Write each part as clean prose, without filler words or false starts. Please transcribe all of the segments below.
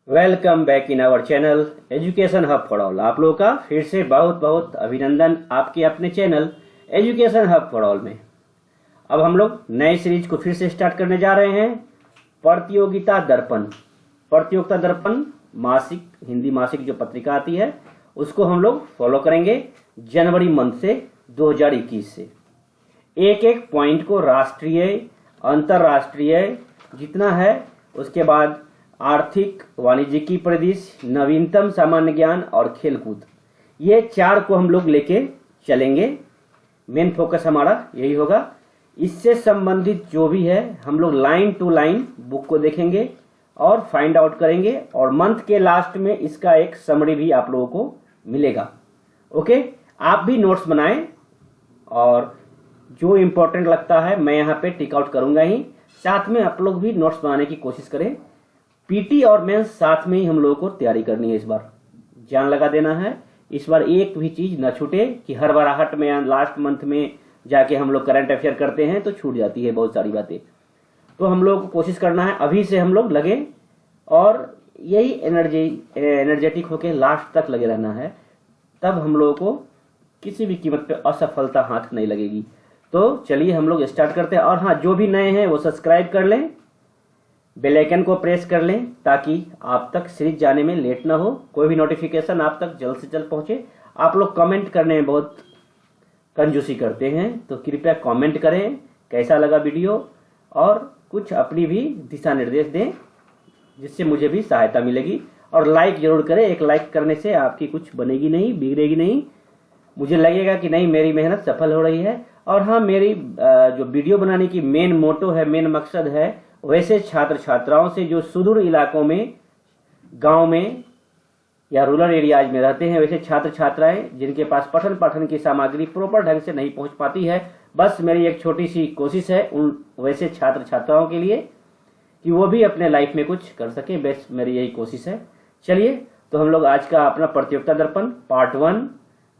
Welcome back in our channel education hub for all. आप लोगों का फिर से बहुत बहुत अभिनंदन आपके अपने channel education hub for all में। अब हम लोग नए सीरीज को फिर से स्टार्ट करने जा रहे हैं। प्रतियोगिता दर्पण मासिक, हिंदी मासिक जो पत्रिका आती है उसको हम लोग फॉलो करेंगे जनवरी मंथ से 2021 से। एक एक पॉइंट को राष्ट्रीय, अंतर्राष्ट्रीय जितना है, उसके बाद आर्थिक, वाणिज्यिकी परिदृश्य, नवीनतम सामान्य ज्ञान और खेलकूद, ये 4 को हम लोग लेके चलेंगे। मेन फोकस हमारा यही होगा। इससे संबंधित जो भी है हम लोग लाइन टू लाइन बुक को देखेंगे और फाइंड आउट करेंगे, और मंथ के लास्ट में इसका एक समरी भी आप लोगों को मिलेगा। ओके, आप भी नोट्स बनाएं और जो इंपॉर्टेंट लगता है मैं यहाँ पे टिक आउट करूंगा ही, साथ में आप लोग भी नोट्स बनाने की कोशिश करें। पीटी और मेंस साथ में ही हम लोगों को तैयारी करनी है। इस बार जान लगा देना है, इस बार एक भी चीज न छूटे कि हर बाराहट में या लास्ट मंथ में जाके हम लोग करंट अफेयर करते हैं तो छूट जाती है बहुत सारी बातें। तो हम लोग को कोशिश करना है अभी से हम लोग लगे, और यही एनर्जेटिक होके लास्ट तक लगे रहना है, तब हम लोगों को किसी भी कीमत पे असफलता हाथ नहीं लगेगी। तो चलिए हम लोग स्टार्ट करते हैं। और हाँ, जो भी नए हैं वो सब्सक्राइब कर लें, बेल आइकन को प्रेस कर लें ताकि आप तक सीरीज जाने में लेट ना हो, कोई भी नोटिफिकेशन आप तक जल्द से जल्द पहुंचे। आप लोग कमेंट करने में बहुत कंजूसी करते हैं, तो कृपया कमेंट करें कैसा लगा वीडियो, और कुछ अपनी भी दिशा निर्देश दें जिससे मुझे भी सहायता मिलेगी। और लाइक जरूर करें, एक लाइक करने से आपकी कुछ बनेगी नहीं, बिगड़ेगी नहीं, मुझे लगेगा कि नहीं मेरी मेहनत सफल हो रही है। और हाँ, मेरी जो वीडियो बनाने की मेन मोटो है, मेन मकसद है, वैसे छात्र छात्राओं से जो सुदूर इलाकों में, गांव में या रूरल एरियाज में रहते हैं, वैसे छात्र छात्राएं जिनके पास पठन पाठन की सामग्री प्रॉपर ढंग से नहीं पहुंच पाती है, बस मेरी एक छोटी सी कोशिश है उन वैसे छात्र छात्राओं के लिए कि वो भी अपने लाइफ में कुछ कर सके, बस मेरी यही कोशिश है। चलिए, तो हम लोग आज का अपना प्रतियोगिता दर्पण पार्ट 1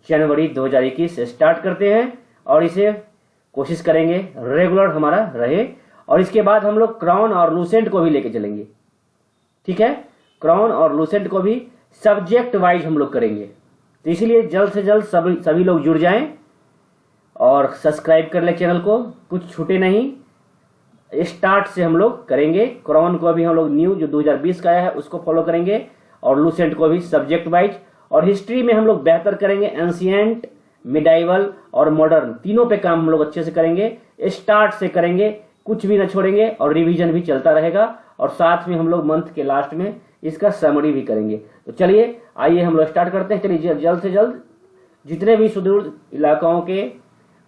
जनवरी 2021 स्टार्ट करते हैं, और इसे कोशिश करेंगे रेगुलर हमारा रहे। और इसके बाद हम लोग क्राउन और लूसेंट को भी लेके चलेंगे, ठीक है। क्राउन और लूसेंट को भी सब्जेक्ट वाइज हम लोग करेंगे, तो इसलिए जल्द से जल्द सभी लोग जुड़ जाएं और सब्सक्राइब कर ले चैनल को, कुछ छूटे नहीं। स्टार्ट से हम लोग करेंगे। क्राउन को भी हम लोग न्यू जो 2020 का आया है उसको फॉलो करेंगे, और लूसेंट को भी सब्जेक्ट वाइज। और हिस्ट्री में हम लोग बेहतर करेंगे, एंशिएंट, मिडाइवल और मॉडर्न, तीनों पे काम हम लोग अच्छे से करेंगे। स्टार्ट से करेंगे, कुछ भी न छोड़ेंगे, और रिवीजन भी चलता रहेगा, और साथ में हम लोग मंथ के लास्ट में इसका समरी भी करेंगे। तो चलिए, आइए हम लोग स्टार्ट करते हैं। चलिए जल्द से जल्द जितने भी सुदूर इलाकों के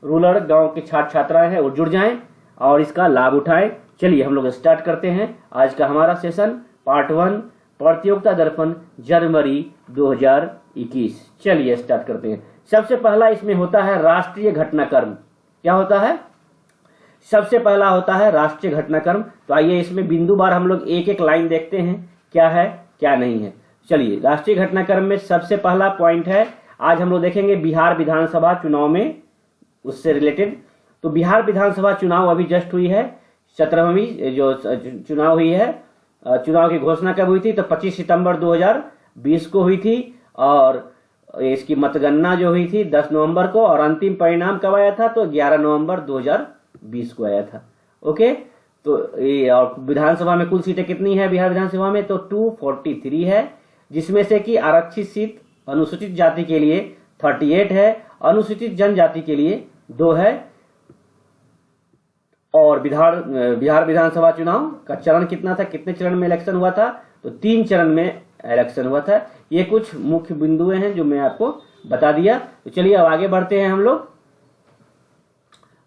रूरल गांव के छात्र छात्राएं हैं वो जुड़ जाएं और इसका लाभ उठाएं। चलिए हम लोग स्टार्ट करते हैं आज का हमारा सेशन, पार्ट 1 प्रतियोगिता दर्पण जनवरी 2021। चलिए स्टार्ट करते हैं। सबसे पहला इसमें होता है राष्ट्रीय घटनाक्रम। क्या होता है? सबसे पहला होता है राष्ट्रीय घटनाक्रम। तो आइए इसमें बिंदुवार हम लोग एक एक लाइन देखते हैं, क्या है क्या नहीं है। चलिए, राष्ट्रीय घटनाक्रम में सबसे पहला पॉइंट है, आज हम लोग देखेंगे बिहार विधानसभा चुनाव में, उससे रिलेटेड। तो बिहार विधानसभा चुनाव अभी जस्ट हुई है, 17वीं जो चुनाव हुई है। चुनाव की घोषणा कब हुई थी? तो 25 सितंबर 2020 को हुई थी, और इसकी मतगणना जो हुई थी 10 नवंबर को, और अंतिम परिणाम कब आया था? तो 11 नवंबर 2020 को आया था। ओके, तो ये, और विधानसभा में कुल सीटें कितनी है बिहार विधानसभा में? तो 243 है, जिसमें से कि आरक्षित सीट अनुसूचित जाति के लिए 38 है, अनुसूचित जनजाति के लिए 2 है। और बिहार विधानसभा चुनाव का चरण कितना था, कितने चरण में इलेक्शन हुआ था? तो 3 चरण में इलेक्शन हुआ था। ये कुछ मुख्य बिंदु हैं जो मैं आपको बता दिया। तो चलिए अब आगे बढ़ते हैं हम लोग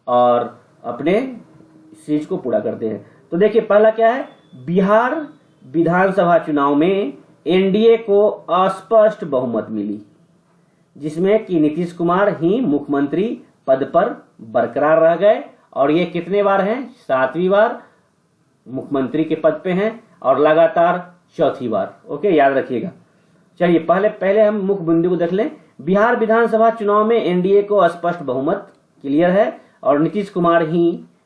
और अपने सीरीज को पूरा करते हैं। तो देखिए, पहला क्या है? बिहार विधानसभा चुनाव में एनडीए को अस्पष्ट बहुमत मिली, जिसमें कि नीतीश कुमार ही मुख्यमंत्री पद पर बरकरार रह गए, और ये कितने बार हैं? 7वीं बार मुख्यमंत्री के पद पे हैं, और लगातार 4थी बार। ओके, याद रखिएगा। चलिए पहले हम मुख्य बिंदु को देख लें। बिहार विधानसभा चुनाव में एनडीए को स्पष्ट बहुमत क्लियर है, और नीतीश कुमार ही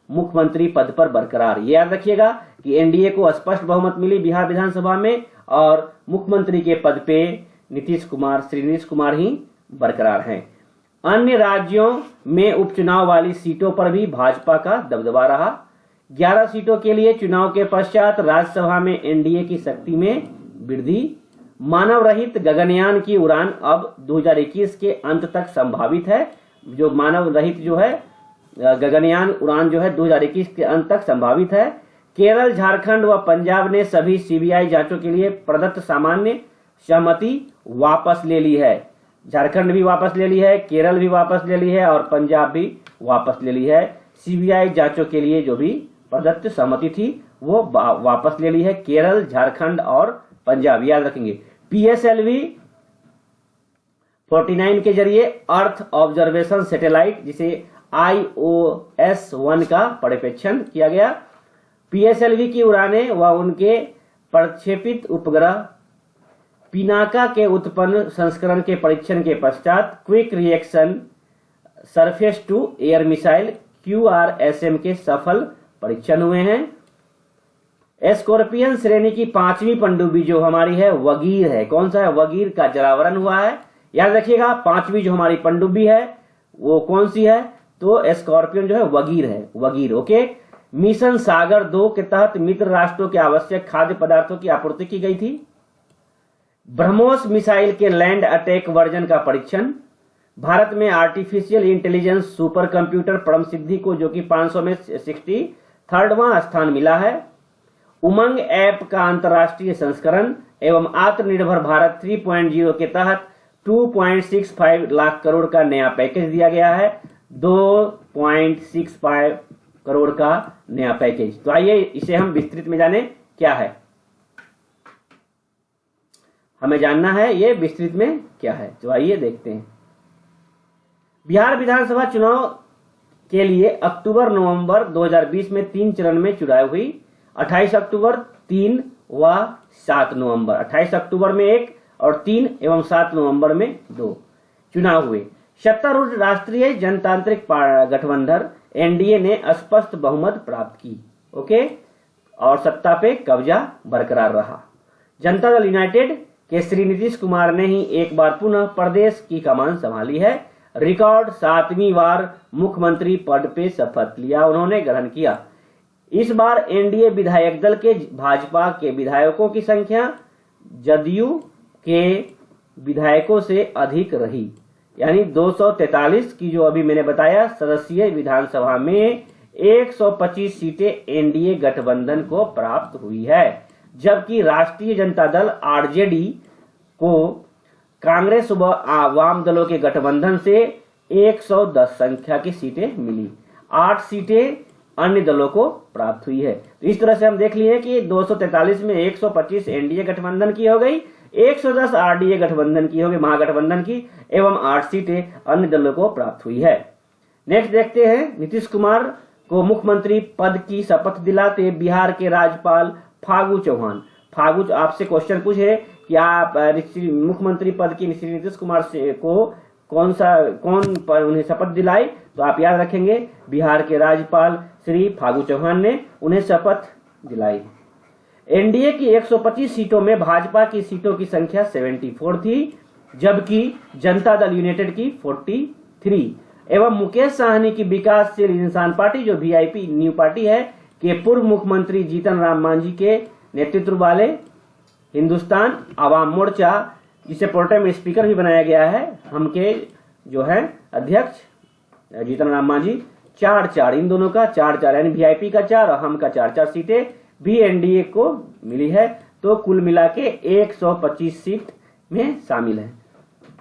मुख्यमंत्री पद पर बरकरार। ये याद रखिएगा कि एनडीए को स्पष्ट बहुमत मिली बिहार विधानसभा में और मुख्यमंत्री के पद पे श्री नीतीश कुमार ही बरकरार हैं। अन्य राज्यों में उपचुनाव वाली सीटों पर भी भाजपा का दबदबा रहा। 11 सीटों के लिए चुनाव के पश्चात राज्यसभा में एनडीए की शक्ति में वृद्धि। मानव रहित गगनयान की उड़ान अब 2021 के अंत तक संभावित है। जो मानव रहित जो है गगनयान उड़ान जो है 2021 के अंत तक संभावित है। केरल, झारखंड व पंजाब ने सभी सीबीआई जांचों के लिए प्रदत्त सामान्य सहमति वापस ले ली है। झारखंड भी वापस ले ली है, केरल भी वापस ले ली है और पंजाब भी वापस ले ली है। सीबीआई जांचों के लिए जो भी प्रदत्त सहमति थी वो वापस ले ली है, केरल, झारखंड और पंजाब। याद रखेंगे पीएसएलवी 49 के जरिए अर्थ ऑब्जर्वेशन सैटेलाइट जिसे IOS-1 का प्रक्षेपण किया गया। पीएसएलवी की उड़ानें व उनके प्रक्षेपित उपग्रह पिनाका के उत्पन्न संस्करण के परीक्षण के पश्चात quick reaction surface to air missile QRSM के सफल परीक्षण हुए हैं। स्कॉर्पियन श्रेणी की 5वीं पनडुब्बी जो हमारी है वगीर है। कौन सा है? वगीर का जलावरण हुआ है। याद रखिएगा 5वीं जो हमारी पनडुब्बी है वो कौन सी है? तो स्कॉर्पियन जो है वगीर है, वगीर। ओके। मिशन सागर 2 के तहत मित्र राष्ट्रों के आवश्यक खाद्य पदार्थों की आपूर्ति की गई थी। ब्रह्मोस मिसाइल के लैंड अटैक वर्जन का परीक्षण। भारत में आर्टिफिशियल इंटेलिजेंस सुपर कंप्यूटर परम सिद्धि को जो कि 500 में 63वां स्थान मिला है। उमंग ऐप का अंतर्राष्ट्रीय संस्करण एवं आत्मनिर्भर भारत 3.0 के तहत 2.65 लाख करोड़ का नया पैकेज दिया गया है। 2.65 करोड़ का नया पैकेज। तो आइए इसे हम विस्तृत में जाने क्या है, हमें जानना है ये विस्तृत में क्या है। तो आइए देखते हैं। बिहार विधानसभा चुनाव के लिए अक्टूबर-नवंबर 2020 में 3 चरण में चुनाव हुई। 28 अक्टूबर, 3 व 7 नवंबर। 28 अक्टूबर में 1 और 3 एवं 7 नवंबर में 2 चुनाव हुए। सत्तारूढ़ राष्ट्रीय जनतांत्रिक गठबंधन एनडीए ने स्पष्ट बहुमत प्राप्त की। ओके। और सत्ता पे कब्जा बरकरार रहा। जनता दल यूनाइटेड के श्री नीतीश कुमार ने ही एक बार पुनः प्रदेश की कमान संभाली है। रिकॉर्ड 7वीं बार मुख्यमंत्री पद पे शपथ लिया उन्होंने, ग्रहण किया। इस बार एनडीए विधायक दल के भाजपा के विधायकों की संख्या जदयू के विधायकों से अधिक रही। यानी 243 की जो अभी मैंने बताया सदस्यीय विधानसभा में 125 सीटें एनडीए गठबंधन को प्राप्त हुई है, जबकि राष्ट्रीय जनता दल आरजेडी को कांग्रेस व वाम दलों के गठबंधन से 110 संख्या की सीटें मिली। 8 सीटें अन्य दलों को प्राप्त हुई है। तो इस तरह से हम देख लिए कि 243 में 125 एनडीए गठबंधन की हो गई, 110 आरडीए गठबंधन की हो गई, महागठबंधन की, एवं 8 सीटें अन्य दलों को प्राप्त हुई है। नेक्स्ट देखते हैं। नीतीश कुमार को मुख्यमंत्री पद की शपथ दिलाते बिहार के राज्यपाल फागू चौहान। फागू आपसे क्वेश्चन पूछे कि आप मुख्यमंत्री पद की श्री नीतीश कुमार से को कौन उन्हें शपथ दिलाई, तो आप याद रखेंगे बिहार के राज्यपाल श्री फागू चौहान ने उन्हें शपथ दिलाई। एनडीए की 125 सीटों में भाजपा की सीटों की संख्या 74 थी, जबकि जनता दल यूनाइटेड की 43 एवं मुकेश साहनी की विकासशील इंसान पार्टी जो वीआईपी न्यू पार्टी है के पूर्व मुख्यमंत्री जीतन राम मांझी के नेतृत्व वाले हिंदुस्तान आवाम मोर्चा, जिसे प्रोटेम स्पीकर भी बनाया गया है, हम के जो है अध्यक्ष जीतन राम मांझी, 4-4 इन दोनों का 4-4 यानी वीआईपी का 4 और हम का 4-4 सीटें भी एनडीए को मिली है। तो कुल मिला के 125 सीट में शामिल है।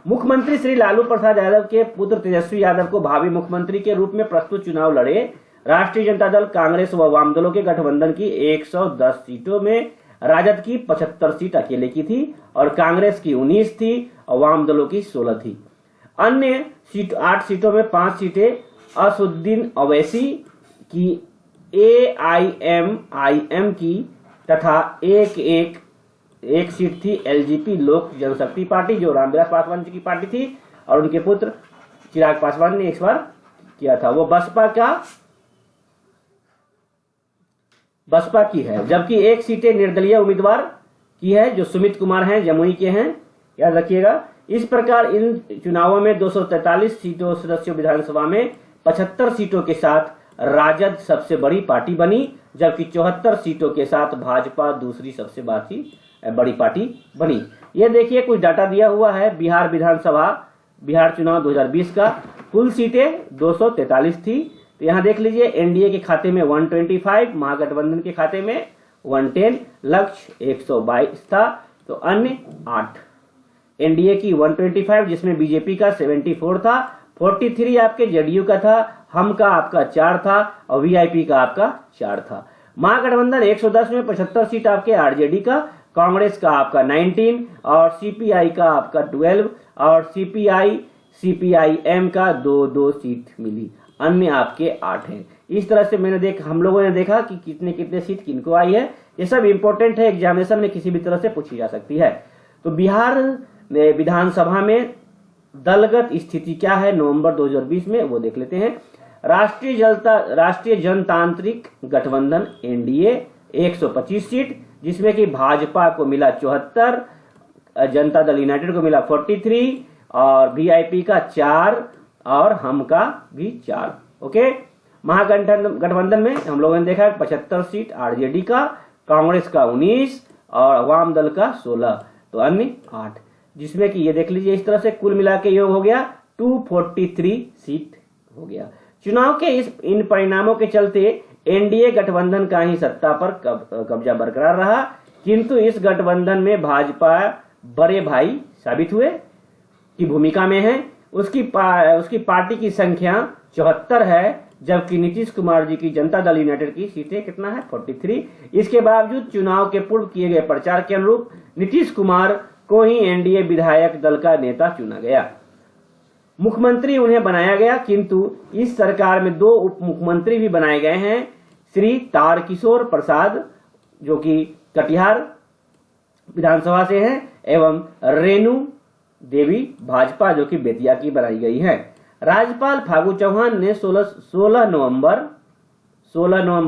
मुख्यमंत्री श्री लालू प्रसाद यादव के पुत्र तेजस्वी यादव को भावी मुख्यमंत्री के रूप में प्रस्तुत चुनाव लड़े राष्ट्रीय जनता दल, कांग्रेस व वाम दलों के गठबंधन की 110 सीटों में राजद की 75 सीट अकेले की थी और कांग्रेस की 19 थी और वाम दलों की 16 थी। अन्य 8 सीटों में 5 सीटें असुद्दीन अवैसी की, AIMIM की तथा एक सीट थी एलजेपी लोक जनशक्ति पार्टी जो रामविलास पासवान जी की पार्टी थी और उनके पुत्र चिराग पासवान ने इस बार किया था। वो बसपा का बसपा की है, जबकि 1 सीटें निर्दलीय उम्मीदवार की है जो सुमित कुमार हैं, जमुई के हैं, याद रखिएगा। इस प्रकार इन चुनावों में 243 सीटों सदस्यों विधानसभा में 75 सीटों के साथ राजद सबसे बड़ी पार्टी बनी, जबकि 74 सीटों के साथ भाजपा दूसरी सबसे बड़ी पार्टी बनी। ये देखिए कुछ डाटा दिया हुआ है बिहार विधानसभा, बिहार चुनाव 2020 का। कुल सीटें 243 थी, तो यहाँ देख लीजिए एनडीए के खाते में 125, महागठबंधन के खाते में 110, लक्ष्य 122 था, तो अन्य 8। एनडीए की 125 जिसमें बीजेपी का 74 था, 43 आपके जेडीयू का था, हम का आपका 4 था और वीआईपी का आपका 4 था। महागठबंधन 110 में 75 सीट आपके आरजेडी का, कांग्रेस का आपका 19 और सीपीआई का आपका 12 और सीपीआईएम का 2 सीट मिली, अन्य आपके 8 हैं। इस तरह से हम लोगों ने देखा कि कितने सीट किनको आई है। ये सब इंपॉर्टेंट है, एग्जामिनेशन में किसी भी तरह से पूछी जा सकती है। तो बिहार विधानसभा में दलगत स्थिति क्या है नवंबर 2020 में, वो देख लेते हैं। राष्ट्रीय जनतांत्रिक गठबंधन एनडीए 125 सीट, जिसमें कि भाजपा को मिला 74, जनता दल यूनाइटेड को मिला 43 और वीआईपी का 4 और हम का भी 4। ओके, महागठबंधन में हम लोगों ने देखा 75 सीट आरजेडी का, कांग्रेस का 19 और वाम दल का 16, तो अन्य 8, जिसमें कि ये देख लीजिए इस तरह से कुल मिला के योग हो गया 243 सीट हो गया। चुनाव के इन परिणामों के चलते एनडीए गठबंधन का ही सत्ता पर कब्जा बरकरार रहा, किंतु इस गठबंधन में भाजपा बड़े भाई साबित हुए की भूमिका में है। उसकी पार्टी की संख्या 74 है, जबकि नीतीश कुमार जी की जनता दल यूनाइटेड की सीटें कितना है 43। इसके बावजूद चुनाव के पूर्व किए गए प्रचार के अनुरूप नीतीश कुमार को ही एनडीए विधायक दल का नेता चुना गया, मुख्यमंत्री उन्हें बनाया गया, किंतु इस सरकार में 2 उप मुख्यमंत्री भी बनाए गए हैं, श्री तारकिशोर प्रसाद जो कि कटिहार विधानसभा से हैं, एवं रेणु देवी भाजपा जो कि बेतिया की बनाई गई है। राज्यपाल फागू चौहान ने 16 नवंबर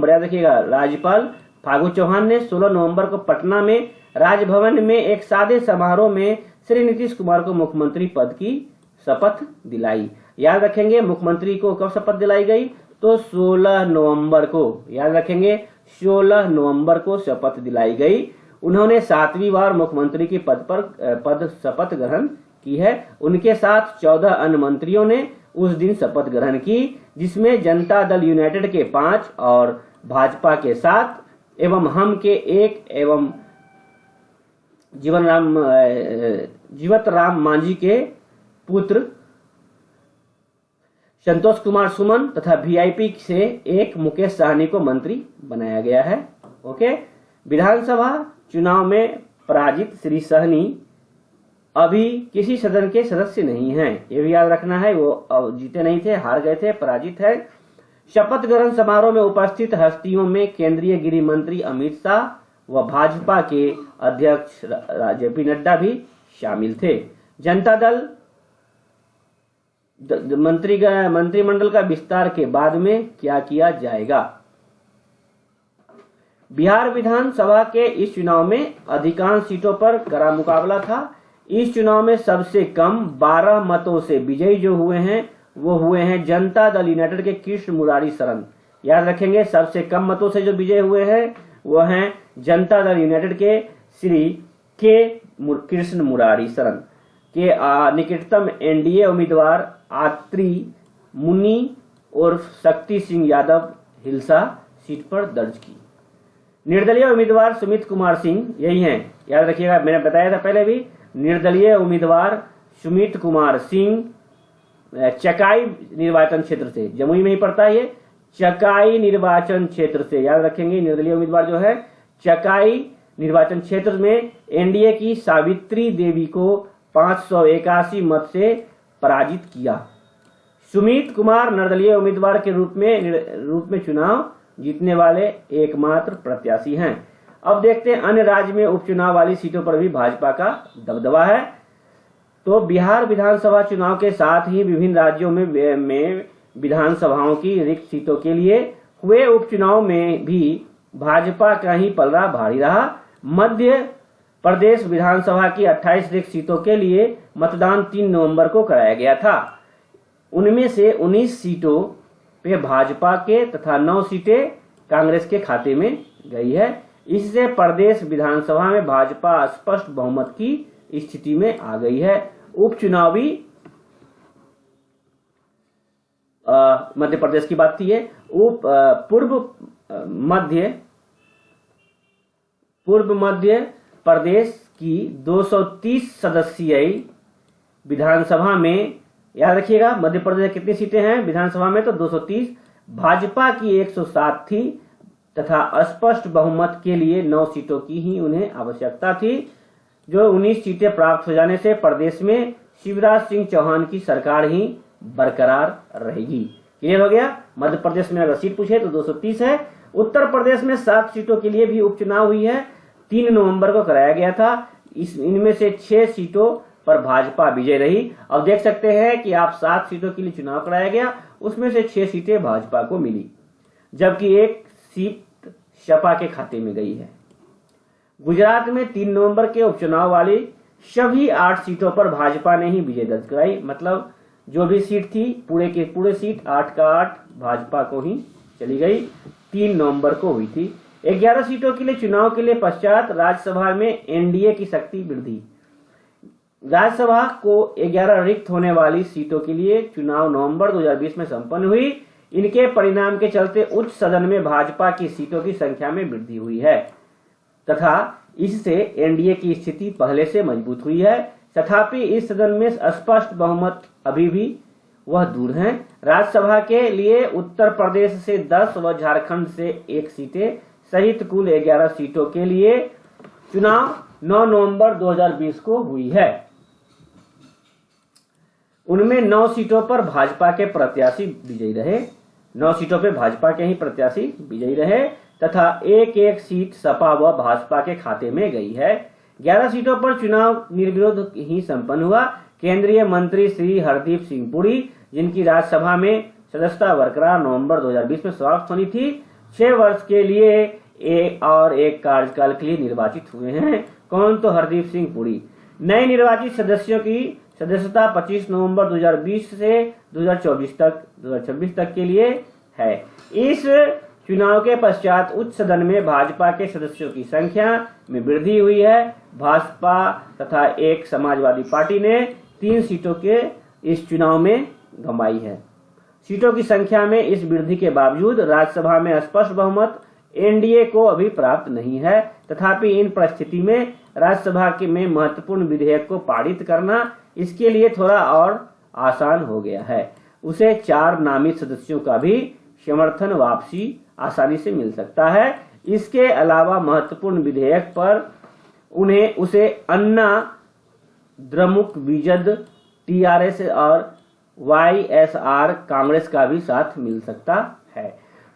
याद रखिएगा, राज्यपाल फागू चौहान ने 16 नवंबर को पटना में राजभवन में एक सादे समारोह में श्री नीतीश कुमार को मुख्यमंत्री पद की शपथ दिलाई। याद रखेंगे मुख्यमंत्री को कब शपथ दिलाई गई, तो 16 नवंबर को, याद रखेंगे 16 नवंबर को शपथ दिलाई गई। उन्होंने 7वीं बार मुख्यमंत्री की पद शपथ ग्रहण की है। उनके साथ 14 अन्य मंत्रियों ने उस दिन शपथ ग्रहण की, जिसमें जनता दल यूनाइटेड के 5 और भाजपा के 7 एवं हम के 1 एवं जीवत राम मांझी के पुत्र संतोष कुमार सुमन तथा वीआईपी से 1 मुकेश सहनी को मंत्री बनाया गया है। ओके, विधानसभा चुनाव में पराजित श्री सहनी अभी किसी सदन के सदस्य नहीं हैं, ये भी याद रखना है। वो जीते नहीं थे, हार गए थे, पराजित है। शपथ ग्रहण समारोह में उपस्थित हस्तियों में केंद्रीय गृह मंत्री अमित शाह व भाजपा के अध्यक्ष जेपी नड्डा भी शामिल थे। जनता दल मंत्रिमंडल का विस्तार के बाद में क्या किया जाएगा। बिहार विधानसभा के इस चुनाव में अधिकांश सीटों पर कड़ा मुकाबला था। इस चुनाव में सबसे कम 12 मतों से विजयी जो हुए हैं वो हुए हैं जनता दल यूनाइटेड के कृष्ण मुरारी शरण। याद रखेंगे सबसे कम मतों से जो विजय हुए हैं वो हैं जनता दल यूनाइटेड के श्री के कृष्ण मुरारी शरण के निकटतम एनडीए उम्मीदवार आत्री मुनि और शक्ति सिंह यादव हिलसा सीट पर दर्ज की। निर्दलीय उम्मीदवार सुमित कुमार सिंह यही हैं, याद रखिएगा, मैंने बताया था पहले भी। निर्दलीय उम्मीदवार सुमित कुमार सिंह चकाई निर्वाचन क्षेत्र से, जमुई में ही पड़ता है ये, चकाई निर्वाचन क्षेत्र से, याद रखेंगे। निर्दलीय उम्मीदवार जो है चकाई निर्वाचन क्षेत्र में एनडीए की सावित्री देवी को 581 मत से पराजित किया। सुमित कुमार निर्दलीय उम्मीदवार के रूप में चुनाव जीतने वाले एकमात्र प्रत्याशी हैं। अब देखते हैं अन्य राज्य में उपचुनाव वाली सीटों पर भी भाजपा का दबदबा है। तो बिहार विधानसभा चुनाव के साथ ही विभिन्न राज्यों में विधानसभाओं की रिक्त सीटों के लिए हुए उपचुनाव में भी भाजपा का ही पलड़ा भारी रहा। मध्य प्रदेश विधानसभा की 28 रिक्त सीटों के लिए मतदान 3 नवंबर को कराया गया था। उनमें से 19 सीटों पे भाजपा के तथा 9 सीटें कांग्रेस के खाते में गई है। इससे प्रदेश विधानसभा में भाजपा स्पष्ट बहुमत की स्थिति में आ गई है। उपचुनावी मध्य प्रदेश की बात की है। पूर्व मध्य प्रदेश की 230 सदस्यीय विधानसभा में, याद रखिएगा मध्य प्रदेश में कितनी सीटें हैं विधानसभा में, तो 230, भाजपा की 107 थी तथा स्पष्ट बहुमत के लिए 9 सीटों की ही उन्हें आवश्यकता थी। जो 19 सीटें प्राप्त हो जाने से प्रदेश में शिवराज सिंह चौहान की सरकार ही बरकरार रहेगी। क्लियर हो गया। मध्य प्रदेश में अगर सीट पूछे तो 230 है। उत्तर प्रदेश में 7 सीटों के लिए भी उपचुनाव हुई है, 3 नवंबर को कराया गया था। इनमें से 6 सीटों पर भाजपा विजय रही। अब देख सकते हैं कि आप 7 सीटों के लिए चुनाव कराया गया, उसमें से 6 सीटें भाजपा को मिली, जबकि 1 सीट सपा के खाते में गई है। गुजरात में 3 नवंबर के उपचुनाव वाली सभी 8 सीटों पर भाजपा ने ही विजय दर्ज कराई। मतलब जो भी सीट थी पूरे के पूरे सीट 8 का 8 भाजपा को ही चली गई। 3 नवंबर को हुई थी। 11 सीटों के लिए चुनाव के लिए पश्चात राज्यसभा में एनडीए की शक्ति वृद्धि। राज्यसभा को 11 रिक्त होने वाली सीटों के लिए चुनाव नवंबर 2020 में संपन्न हुई। इनके परिणाम के चलते उच्च सदन में भाजपा की सीटों की संख्या में वृद्धि हुई है तथा इससे एनडीए की स्थिति पहले से मजबूत हुई है। तथापि इस सदन में स्पष्ट बहुमत अभी भी वह दूर है। राज्यसभा के लिए उत्तर प्रदेश से 10 व झारखंड से 1 सीटें सहित कुल 11 सीटों के लिए चुनाव 9 नवंबर 2020 को हुई है। उनमें 9 सीटों पर भाजपा के प्रत्याशी विजयी रहे। 9 सीटों पर भाजपा के ही प्रत्याशी विजयी रहे तथा एक सीट सपा व भाजपा के खाते में गई है। 11 सीटों पर चुनाव निर्विरोध ही संपन्न हुआ। केंद्रीय मंत्री श्री हरदीप सिंह पुरी, जिनकी राज्यसभा में सदस्यता बरकरार नवंबर 2020 में समाप्त होनी थी, 6 वर्ष के लिए एक कार्यकाल के लिए निर्वाचित हुए हैं। कौन? तो हरदीप सिंह पुरी। नए निर्वाचित सदस्यों की सदस्यता 25 नवंबर 2020 से 2026 तक के लिए है। इस चुनाव के पश्चात उच्च सदन में भाजपा के सदस्यों की संख्या में वृद्धि हुई है। भाजपा तथा एक समाजवादी पार्टी ने 3 सीटों के इस चुनाव में गंवाई है। सीटों की संख्या में इस वृद्धि के बावजूद राज्यसभा में स्पष्ट बहुमत एनडीए को अभी प्राप्त नहीं है। तथापि इन परिस्थिति में राज्यसभा में महत्वपूर्ण विधेयक को पारित करना इसके लिए थोड़ा और आसान हो गया है। उसे 4 नामित सदस्यों का भी समर्थन वापसी आसानी से मिल सकता है। इसके अलावा महत्वपूर्ण विधेयक पर उसे अन्ना द्रमुक विजद टीआरएस और वाईएसआर कांग्रेस का भी साथ मिल सकता है।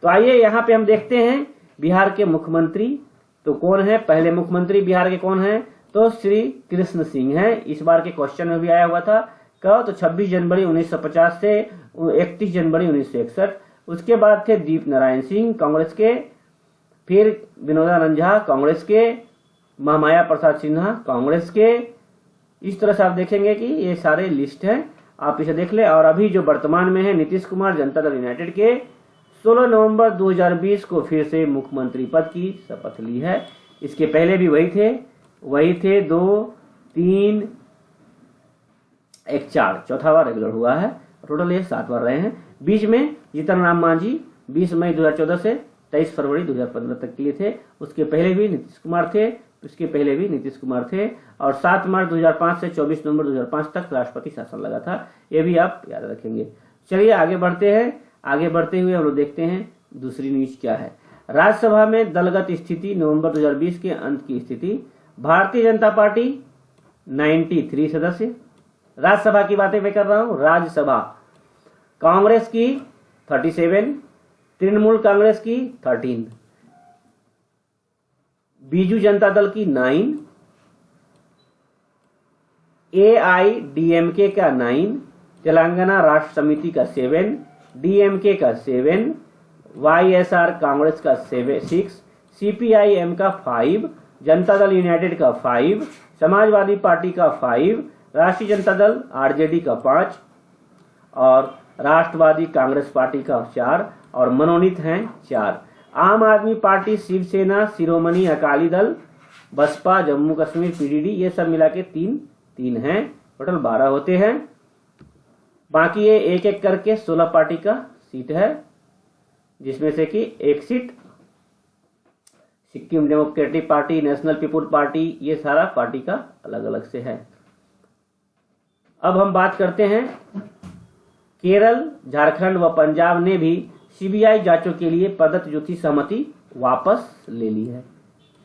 तो आइए यहाँ पे हम देखते हैं बिहार के मुख्यमंत्री तो कौन है। पहले मुख्यमंत्री बिहार के कौन है? तो श्री कृष्ण सिंह है। इस बार के क्वेश्चन में भी आया हुआ था। कब? तो 26 जनवरी 1950 से 31 जनवरी 1961। उसके बाद थे दीप नारायण सिंह कांग्रेस के, फिर विनोदानंद झा कांग्रेस के, महामाया प्रसाद सिन्हा कांग्रेस के। इस तरह से आप देखेंगे कि ये सारे लिस्ट हैं, आप इसे देख ले। और अभी जो वर्तमान में है नीतीश कुमार जनता दल यूनाइटेड के 16 नवंबर 2020 को फिर से मुख्यमंत्री पद की शपथ ली है। इसके पहले भी वही थे 2, 3, 1, 4 चौथा बार रेगुलर हुआ है। टोटल ये 7 बार रहे हैं। बीच में जीतन राम मांझी 20 मई 2014 से 23 फरवरी 2015 तक के लिए थे। उसके पहले भी नीतीश कुमार थे, उसके पहले भी नीतीश कुमार थे। और 7 मार्च 2005 से 24 नवंबर 2005 तक राष्ट्रपति शासन लगा था। ये भी आप याद रखेंगे। चलिए आगे बढ़ते हैं। आगे बढ़ते हुए हम लोग देखते हैं दूसरी न्यूज क्या है। राज्यसभा में दलगत स्थिति नवंबर 2020 के अंत की स्थिति। भारतीय जनता पार्टी 93 सदस्य। राज्यसभा की बातें मैं कर रहा हूं। राज्यसभा कांग्रेस की 37, तृणमूल कांग्रेस की 13, बीजू जनता दल की 9, एआईडीएमके का 9, तेलंगाना राष्ट्र समिति का 7, डीएमके का 7, वाईएसआर कांग्रेस का 6, CPIM का 5, जनता दल यूनाइटेड का 5, समाजवादी पार्टी का 5, राष्ट्रीय जनता दल RJD का 5 और राष्ट्रवादी कांग्रेस पार्टी का 4 और मनोनीत हैं 4। आम आदमी पार्टी, शिवसेना, शिरोमणि अकाली दल, बसपा, जम्मू कश्मीर PDD, ये सब मिला के 3 हैं, टोटल 12 होते हैं। बाकी ये एक एक करके 16 पार्टी का सीट है, जिसमें से कि एक seat Sikkim Democratic Party, National Peoples Party, ये सारा पार्टी का अलग अलग से है। अब हम बात करते हैं केरल, झारखंड व पंजाब ने भी CBI जांचों के लिए प्रदत्त जो थी सहमति वापस ले ली है।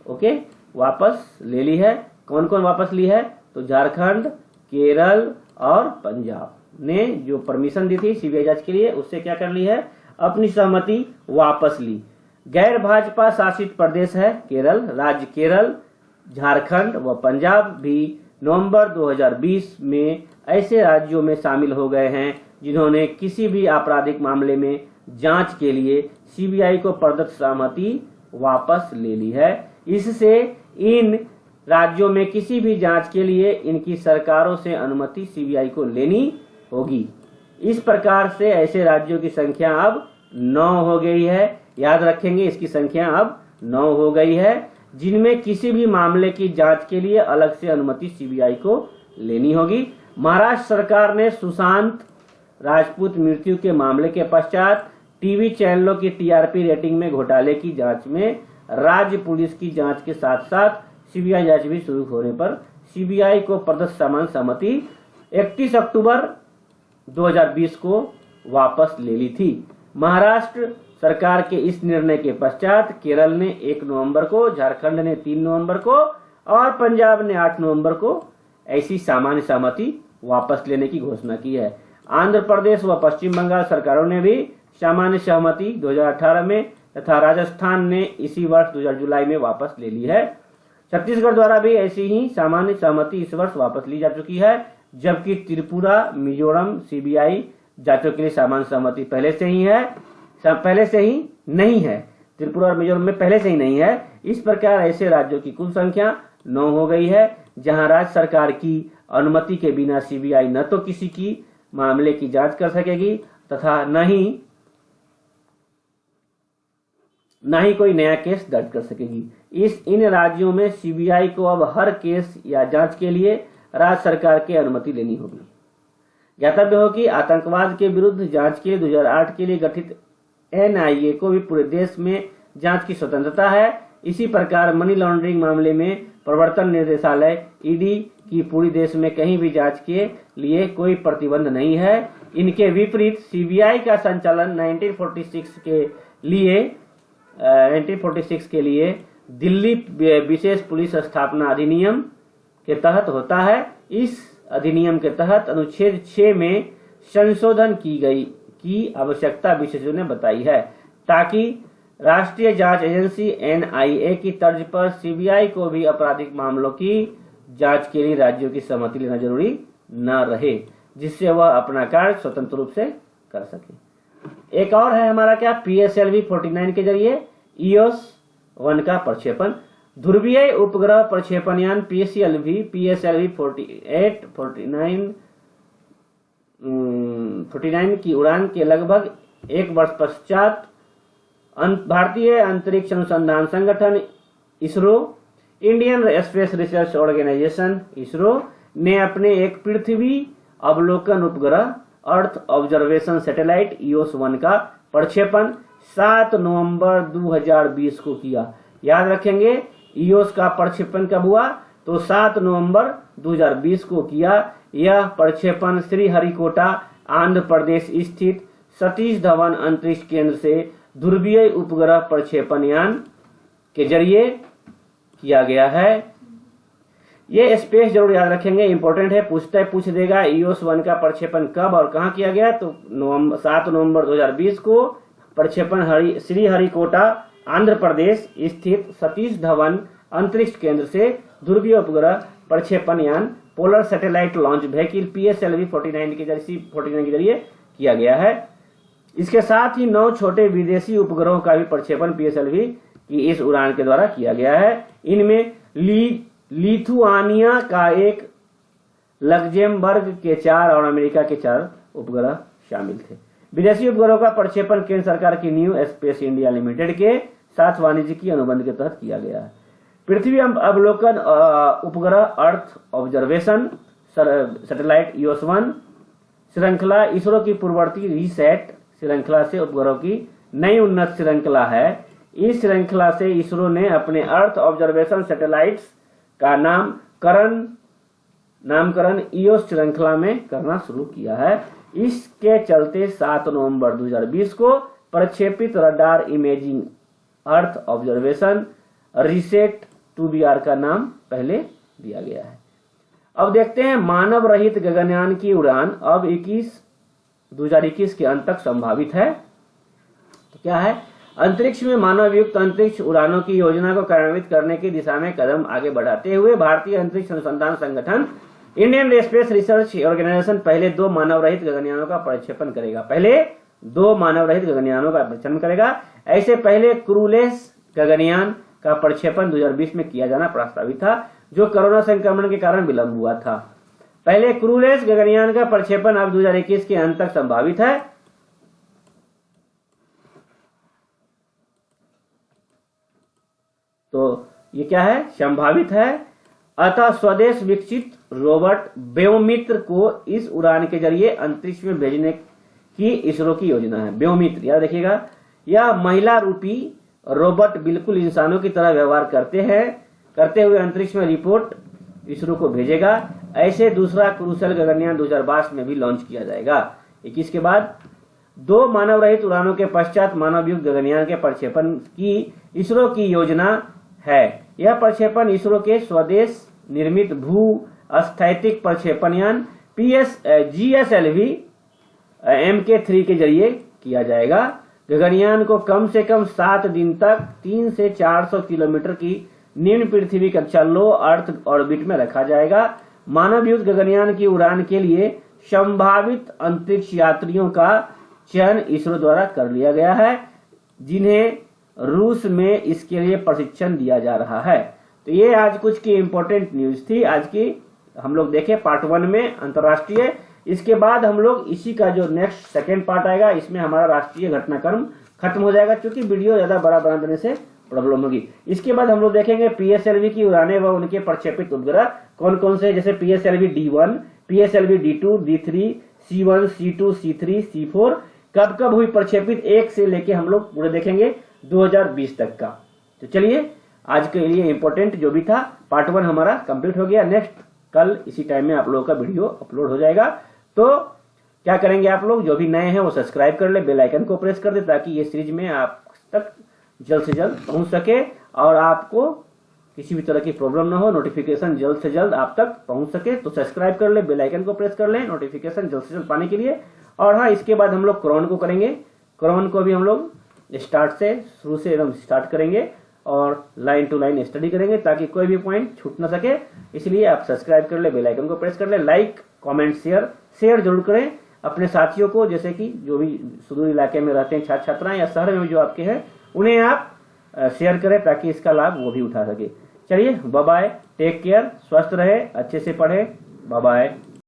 ओके, वापस ले ली है। कौन कौन वापस ली है? तो झारखंड, केरल और पंजाब ने जो परमिशन दी थी CBI जांच के लिए, उससे क्या कर ली है? अपनी सहमति वापस ली। गैर भाजपा शासित प्रदेश है केरल, राज्य केरल, झारखंड व पंजाब भी नवंबर 2020 में ऐसे राज्यों में शामिल हो गए हैं जिन्होंने किसी भी आपराधिक मामले में जांच के लिए CBI को प्रदत्त सहमति वापस ले ली है। इससे इन राज्यों में किसी भी जांच के लिए इनकी सरकारों से अनुमति CBI को लेनी होगी। इस प्रकार से ऐसे राज्यों की संख्या अब 9 हो गई है। याद रखेंगे, इसकी संख्या अब 9 हो गई है जिनमें किसी भी मामले की जांच के लिए अलग से अनुमति CBI को लेनी होगी। महाराष्ट्र सरकार ने सुशांत राजपूत मृत्यु के मामले के पश्चात टीवी चैनलों की TRP रेटिंग में घोटाले की जांच में राज्य पुलिस की जांच के साथ साथ CBI जांच भी शुरू होने पर CBI को प्रदत्त सामान्य सहमति 31 अक्टूबर 2020 को वापस ले ली थी। महाराष्ट्र सरकार के इस निर्णय के पश्चात केरल ने 1 नवंबर को, झारखंड ने 3 नवंबर को और पंजाब ने 8 नवंबर को ऐसी सामान्य सहमति वापस लेने की घोषणा की है। आंध्र प्रदेश व पश्चिम बंगाल सरकारों ने भी सामान्य सहमति 2018 में तथा राजस्थान ने इसी वर्ष 2000 जुलाई में वापस ले ली है। छत्तीसगढ़ द्वारा भी ऐसी ही सामान्य सहमति इस वर्ष वापस ली जा चुकी है, जबकि त्रिपुरा, मिजोरम CBI जांचों के लिए सामान्य सहमति पहले से ही नहीं है। त्रिपुरा और मिजोरम में पहले से ही नहीं है। इस प्रकार ऐसे राज्यों की कुल संख्या 9 हो गई है जहां राज्य सरकार की अनुमति के बिना CBI न तो किसी की मामले की जांच कर सकेगी तथा न ही कोई नया केस दर्ज कर सकेगी। इन राज्यों में CBI को अब हर केस या जांच के लिए राज्य सरकार की अनुमति लेनी होगी। ज्ञातव्य हो कि आतंकवाद के विरुद्ध जांच के लिए 2008 के लिए गठित NIA को भी पूरे देश में जांच की स्वतंत्रता है। इसी प्रकार मनी लॉन्ड्रिंग मामले में प्रवर्तन निदेशालय ED की पूरी देश में कहीं भी जांच के लिए कोई प्रतिबंध नहीं है। इनके विपरीत CBI का संचालन 1946 के लिए दिल्ली विशेष पुलिस स्थापना अधिनियम के तहत होता है। इस अधिनियम के तहत अनुच्छेद 6 में संशोधन की आवश्यकता विशेषज्ञों ने बताई है ताकि राष्ट्रीय जांच एजेंसी NIA की तर्ज पर CBI को भी आपराधिक मामलों की जांच के लिए राज्यों की सहमति लेना जरूरी न रहे, जिससे वह अपना कार्य स्वतंत्र रूप से कर सके। एक और है हमारा क्या, PSLV 49 के जरिए EOS 1 का प्रक्षेपण। ध्रुवीय उपग्रह प्रक्षेपण यान PSLV 49 की उड़ान के लगभग 1 वर्ष पश्चात भारतीय अंतरिक्ष अनुसंधान संगठन ISRO, Indian Space Research Organisation ISRO ने अपने एक पृथ्वी अवलोकन उपग्रह अर्थ ऑब्जर्वेशन सैटेलाइट EOS 1 का प्रक्षेपण 7 नवंबर 2020 को किया। याद रखेंगे, EOS का प्रक्षेपण कब हुआ? तो 7 नवंबर 2020 को किया। यह प्रक्षेपण श्रीहरिकोटा आंध्र प्रदेश स्थित सतीश धवन अंतरिक्ष केंद्र से ध्रुवीय उपग्रह प्रक्षेपण यान के जरिए किया गया है। ये स्पेस जरूर याद रखेंगे, इंपॉर्टेंट है, पूछ देगा EOS 1 का प्रक्षेपण कब और कहां किया गया। तो 7 नवंबर 2020 को प्रक्षेपण श्रीहरिकोटा आंध्र प्रदेश स्थित सतीश धवन अंतरिक्ष केंद्र से ध्रुवीय उपग्रह प्रक्षेपण यान polar satellite launch vehicle PSLV 49 के जरिए किया गया है। इसके साथ ही 9 छोटे विदेशी उपग्रहों का भी प्रक्षेपण PSLV कि इस उड़ान के द्वारा किया गया है। इनमें लिथुआनिया का 1, लग्जेमबर्ग के 4 और अमेरिका के 4 उपग्रह शामिल थे। विदेशी उपग्रहों का प्रक्षेपण केंद्र सरकार की न्यू स्पेस इंडिया लिमिटेड के साथ वाणिज्यिक अनुबंध के तहत किया गया है। पृथ्वी अवलोकन उपग्रह अर्थ ऑब्जर्वेशन सैटेलाइट EOS-1 श्रृंखला इसरो की पूर्ववर्ती रीसेट श्रृंखला से उपग्रहों की नई उन्नत श्रृंखला है। इस श्रृंखला से इसरो ने अपने अर्थ ऑब्जर्वेशन सैटेलाइट्स का नामकरण EOS श्रृंखला में करना शुरू किया है। इसके चलते 7 नवंबर 2020 को प्रक्षेपित radar imaging earth observation reset 2BR का नाम पहले दिया गया है। अब देखते हैं मानव रहित गगनयान की उड़ान अब 2021 के अंत तक संभावित है। तो क्या है, अंतरिक्ष में मानव युक्त अंतरिक्ष उड़ानों की योजना को कार्यान्वित करने की दिशा में कदम आगे बढ़ाते हुए भारतीय अंतरिक्ष अनुसंधान संगठन इंडियन स्पेस रिसर्च ऑर्गेनाइजेशन पहले 2 मानव रहित गगनयानों का प्रक्षेपण करेगा। ऐसे पहले क्रूलेस गगनयान का प्रक्षेपण 2020 में किया जाना प्रस्तावित था, जो कोरोना संक्रमण के कारण विलंब हुआ था। पहले क्रूलेस गगनयान का प्रक्षेपण अब 2021 के अंत तक संभावित है। तो ये क्या है, संभावित है। अतः स्वदेश विकसित रोबोट व्योमित्र को इस उड़ान के जरिए अंतरिक्ष में भेजने की इसरो की योजना है। व्योमित्र याद रखिएगा, यह महिला रूपी रोबोट बिल्कुल इंसानों की तरह व्यवहार करते हुए अंतरिक्ष में रिपोर्ट इसरो को भेजेगा। ऐसे दूसरा क्रूसेल गगनयान 2022 में भी लॉन्च किया जाएगा। 21 के बाद 2 मानव रहित उड़ानों के पश्चात मानव युक्त गगनयान के प्रक्षेपण की इसरो की योजना है। यह प्रक्षेपण इसरो के स्वदेश निर्मित भू स्थैतिक प्रक्षेपण यान GSLV Mk3 के जरिए किया जाएगा। गगनयान को कम से कम 7 दिन तक 300 से 400 किलोमीटर की निम्न पृथ्वी कक्षा लो अर्थ ऑर्बिट में रखा जाएगा। मानव युक्त गगनयान की उड़ान के लिए संभावित अंतरिक्ष यात्रियों का चयन इसरो द्वारा कर लिया गया है, जिन्हें रूस में इसके लिए प्रशिक्षण दिया जा रहा है। तो ये आज कुछ की इंपॉर्टेंट न्यूज थी। आज की हम लोग देखे पार्ट 1 में अंतर्राष्ट्रीय। इसके बाद हम लोग इसी का जो नेक्स्ट सेकेंड पार्ट आएगा, इसमें हमारा राष्ट्रीय घटनाक्रम खत्म हो जाएगा, क्योंकि वीडियो ज्यादा बड़ा बना देने से प्रॉब्लम होगी। इसके बाद हम लोग देखेंगे PSLV की उड़ानें व उनके प्रक्षेपित उपग्रह कौन कौन से, जैसे PSLV D1, PSLV D2, D3, C1, C2, C3, C4 कब कब हुई प्रक्षेपित, 1 से लेके हम लोग पूरे देखेंगे 2020 तक का। तो चलिए आज के लिए इंपॉर्टेंट जो भी था पार्ट 1 हमारा कंप्लीट हो गया। नेक्स्ट कल इसी टाइम में आप लोगों का वीडियो अपलोड हो जाएगा। तो क्या करेंगे, आप लोग जो भी नए हैं वो सब्सक्राइब कर ले, बेल आइकन को प्रेस कर दे, ताकि ये सीरीज में आप तक जल्द से जल्द पहुंच सके और आपको किसी भी तरह की प्रॉब्लम ना हो, नोटिफिकेशन जल्द से जल्द आप तक पहुंच सके। तो सब्सक्राइब कर ले, बेल आइकन को प्रेस कर ले नोटिफिकेशन जल्द से जल्द पाने के लिए। और हाँ, इसके बाद हम लोग क्रोन को करेंगे। क्रोन को भी हम लोग शुरू से एकदम स्टार्ट करेंगे और लाइन टू लाइन स्टडी करेंगे, ताकि कोई भी पॉइंट छूट ना सके। इसलिए आप सब्सक्राइब कर ले, बेल आइकन को प्रेस कर ले, लाइक कमेंट शेयर जरूर करें अपने साथियों को, जैसे कि जो भी सुदूर इलाके में रहते हैं छात्र छात्राएं या शहर में जो आपके हैं, उन्हें आप शेयर करें ताकि इसका लाभ वो भी उठा सके। चलिए बाय बाय, टेक केयर, स्वस्थ रहे, अच्छे से पढ़े, बाय बाय।